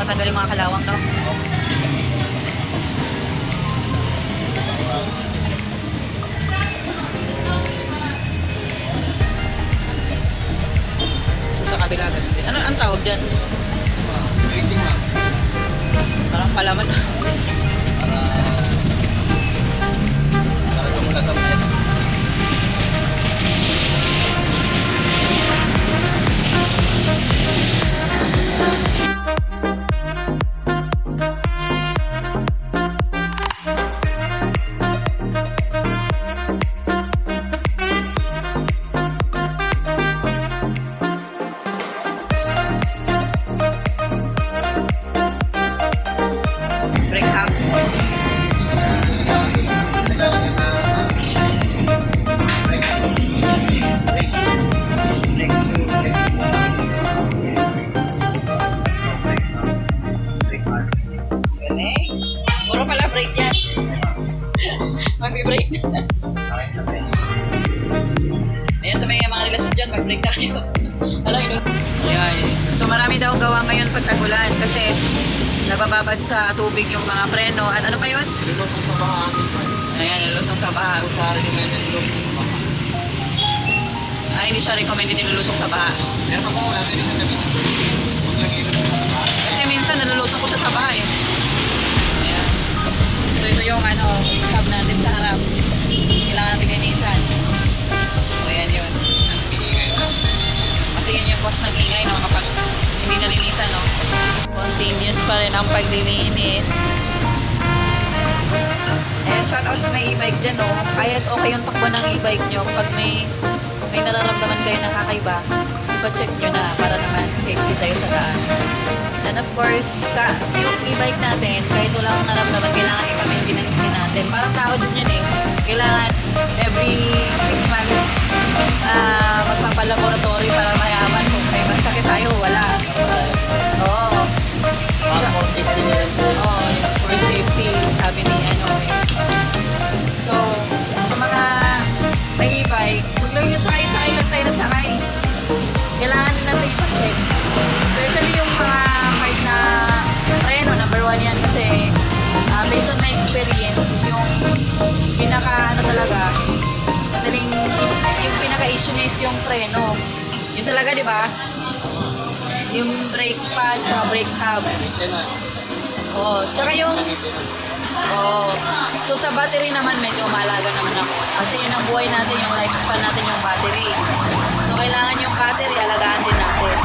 matanggal yung mga kalawang, no? So, sa kabila, ganun din. Ano ang tawag dyan? Racing ma'am. Parang palaman. Para tumula sa mga. Brake hub. Galing. Puro pala brake yan. Mag-brake na. Ayan, sa may mga relasyon dyan, mag-brake tayo. Alam yun. Ayan. So marami daw gawa ngayon pag tagulan kasi nabababad sa tubig yung mga preno. At ano pa yun? Nilusong sa bahaan. Ayan, nilusong sa baha. Ay, hindi siya recommended nilulusong sa baha. Meron ako, natin isang gabi. Huwag lang ilong sa bahaan. Kasi minsan nalulusong ko siya sa bahay. Ayan. So ito yung ano, hub natin sa harap. Kailangan natin linisan. So ayan yun. Pinigay na. Kasi yun yung cost ng ingay, no? Kapag hindi nalinisan, no? Continuous pa rin ang paglilinis. And shoutout sa may e-bike dyan, no? Kahit okay yung takbo ng e-bike nyo, pag may nararamdaman kayo na kakaiba, ipa-check nyo na para naman safety tayo sa daan. And of course, yung e-bike natin, kahit wala akong naramdaman, kailangan ipa-maintenance din natin. Parang tao din yan eh. Kailangan every 6 months magpapalaboratory para mayaman kung may masakit tayo, wala. Oo. For safety na rin po. Oo, for safety, sabi ni ano eh. So, sa mga may e-bike, huwag lang yung sakay-sakay lang tayo ng sakay. Kailangan din natin ipa-check. Especially yung mga part na preno, number 1 yan kasi based on my experience, yung pinaka ano talaga, madaling yung pinaka-issue niya is yung preno. Yun talaga, di ba? Yung brake pad, tsaka brake hub. Maintenance. Oo, tsaka yung Maintenance. Oo. So sa battery naman medyo mahalaga naman ako. Kasi yun ang buhay natin, yung lifespan natin yung battery. So kailangan yung battery, alagaan din natin.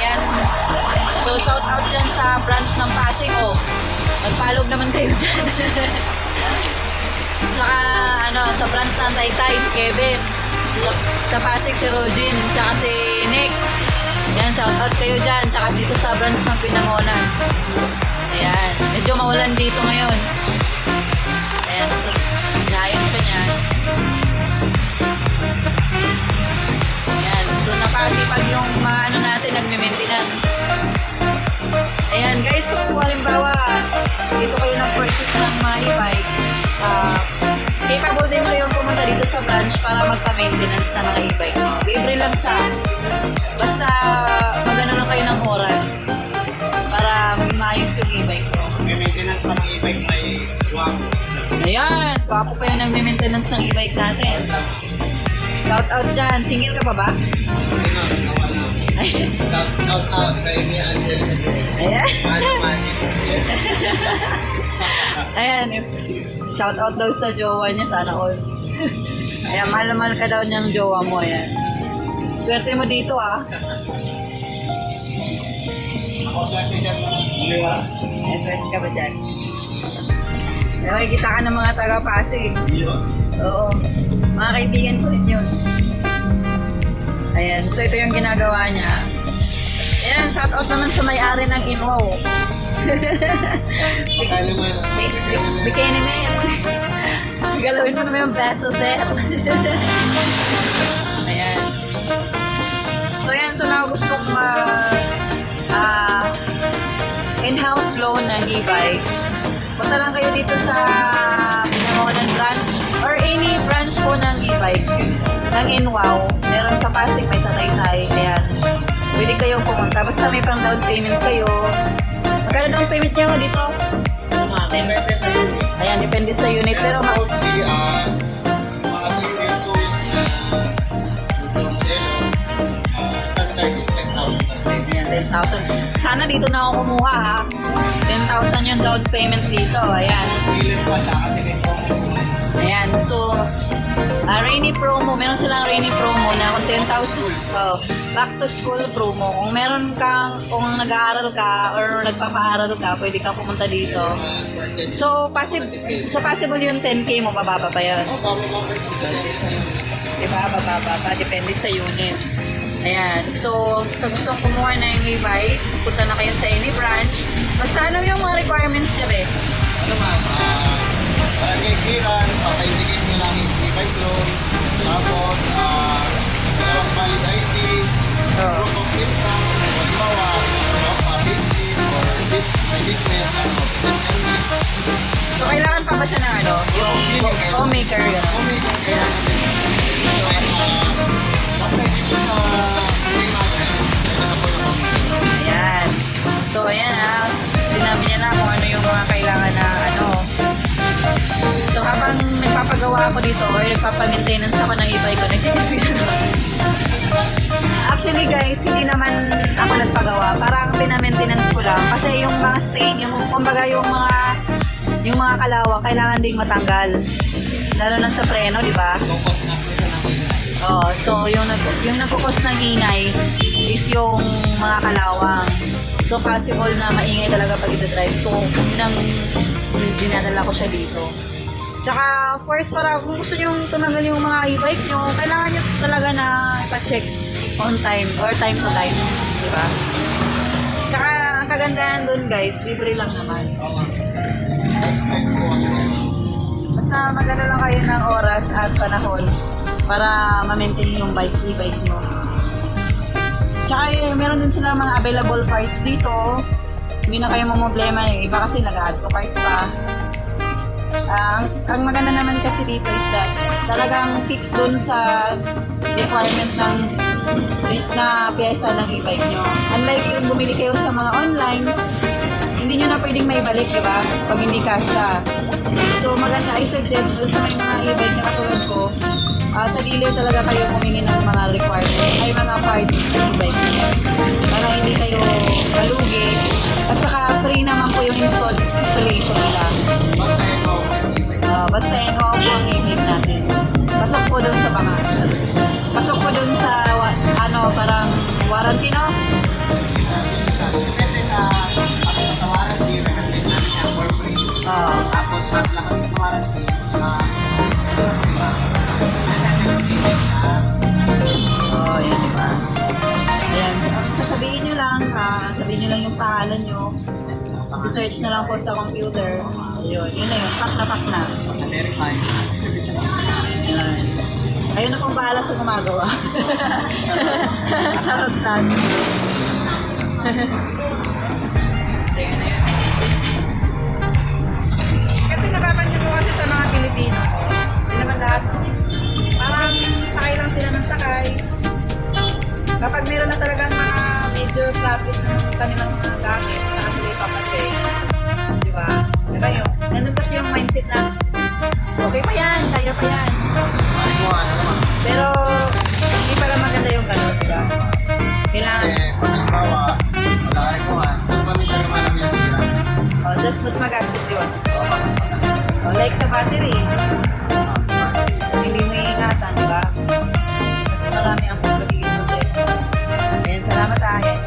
Ayan. So shout out dyan sa branch ng Pasig. Oh, magpalog naman kayo dyan. Tsaka ano, sa branch ng Taytay, si Kevin. Sa Pasig, si Rogin. Tsaka si Nick. Ayan, shout out kayo dyan. Tsaka dito sa branch ng Pinangonan. Ayan. Medyo maulan dito ngayon. Ayan. So, naayos pa niya. Ayan. So, napakasipag yung mga ano natin, nagme-maintenance. Ayan, guys. So, halimbawa, dito kayo nag-purchase ng mga e-bike. Capable din kayong pumunta dito sa branch para magpa-maintenance na mga e-bike. Libre lang siya. Basta, magano lang kayo ng oras para maayos yung e-bike ko. May maintenance pa ng e-bike, may swap. Ayan, gwapo pa yung nagme-maintenance ng e-bike natin. Shout out dyan. Single ka pa ba? Okay na, nawa na. Shout out kay Mia Angel. Ayan. Ano man. Ayan. Shout out daw sa jowa niya. Sana all. Ayan, mahal-mahal ka daw niyang jowa mo. Ayan. Swerte mo dito ah. Ako swerte dyan. Hindi ba? Swerte ka ba dyan? Makikita ka ng mga taga-Pasig. Yun. Oo. Mga kaibigan ko rin yun. Ayan. So, ito yung ginagawa niya. Ayan. Shout out naman sa may-ari ng Inwaw. Kaya naman. Bikini na yan. Galawin mo naman yung braso, sir. Ayan. So, yan. So, na gusto kong in-house loan ng e-bike. Punta lang kayo dito sa Binangonan branch or any branch po ng e-bike ng Inwaw. Meron sa Pasig, may sa Taytay. Ayan. Pwede kayo kayong pumunta. Basta may pang down payment kayo. Magkano down payment nyo dito? Mga 10% sa unit. Ayan, depende sa unit. Pero mas... Mostly, mga 3 days to yung modelo, standard is 10,000 per day. Ayan, 10,000. Sana dito na ako kumuha ha. 10,000 yung down payment dito. Ayan. Dealer pa siya kasi may promo. Ayan, so rainy promo, meron silang rainy promo na kung 10,000 back to school promo. Kung meron kang, kung nag-aaral ka or nagpapaaral ka, pwede ka pumunta dito. So possible yung 10K mo, bababa pa yan. Oh, Diba? Bababa pa, depende sa unit. Ayan, so sa gustong kumuha na yung e-bike, punta na kayo sa any branch. Basta ano yung mga requirements niya, be? Ano ma'am, barangay clearance, papaindigin nyo lang yung e-bike loan, tapos, dalawang valid ID, proof of income, halimbawa, payslip or business, So kailangan pa ba siya ng ano? Yung homemaker yun? basta dito sa Ayan. So, ayan ha. Sinabi niya na kung ano yung mga kailangan na ano. So, habang nagpapagawa ako dito or nagpapamaintenance ako ng e-bike ko, nagtitiswisa naman. Actually guys, hindi naman ako nagpagawa. Parang pinamaintenance ko lang. Kasi yung mga stain, yung kumbaga yung mga kalawang, kailangan ding matanggal. Lalo na sa preno, di ba? Oh, so yung nagkukos ng ingay is yung mga kalawang. So possible na maingay talaga pag ito-drive. So yun ang dinadala ko siya dito. Tsaka of course para kung gusto nyo tumagal yung mga e-bike nyo, kailangan nyo talaga na ipa-check on time or time to time. Diba? Tsaka ang kagandahan dun guys, libre lang naman. Basta maganda lang kayo ng oras at panahon para ma-maintain yung e-bike nyo. Tsaka meron din sila mga available parts dito. Hindi na kayo mamblema eh. Iba kasi nag-add to cart pa. Ang maganda naman kasi dito is that talagang fixed dun sa requirement ng na pyesa ng e-bike nyo. Unlike yung bumili kayo sa mga online, hindi nyo na pwedeng may balik, di ba? Pag hindi kasya. So maganda, I suggest dun sa may mga e-bike na katulad ko, sa dealer talaga kayo humingi ng mga requirements, ay mga parts ng e-bike para hindi kayo malugi. At saka free naman po yung installation nila. Basta NO po ang e-bike natin. Pasok po dun sa pasok po dun sa parang warranty, no? Depende sa warranty, recommend namin yan for free. Tapos lahat lang kami sa warranty. Yan, diba? Ayan, sasabihin nyo lang, yung pangalan nyo. Search na lang po sa computer. Ayun, yun na yun. Pack na. Verify. Ayan. Ayun na pong bahala sa gumagawa. Charot lang. So, yun na yun. Kasi napapansin ko kasi sa mga Pilipino, hindi naman lahat, parang sakay lang sila ng sakay. Kapag meron na talagang mga major profit ng kanilang mga gamit, saka sila ipapatay. Di ba? Diba yun? Nandun kasi yung mindset na, okay pa yan, kaya pa yan. Pero, hindi pala maganda yung gano'n, di ba? Kailangan. Kasi, kung halimbawa, wala ka rin kuhan, paminsan naman namin yung tira. Just mas magastos yun. Like sa battery. Hindi mo iingatan, di ba? Mas marami ang pagpagiging problema. Ayan, salamat tayo.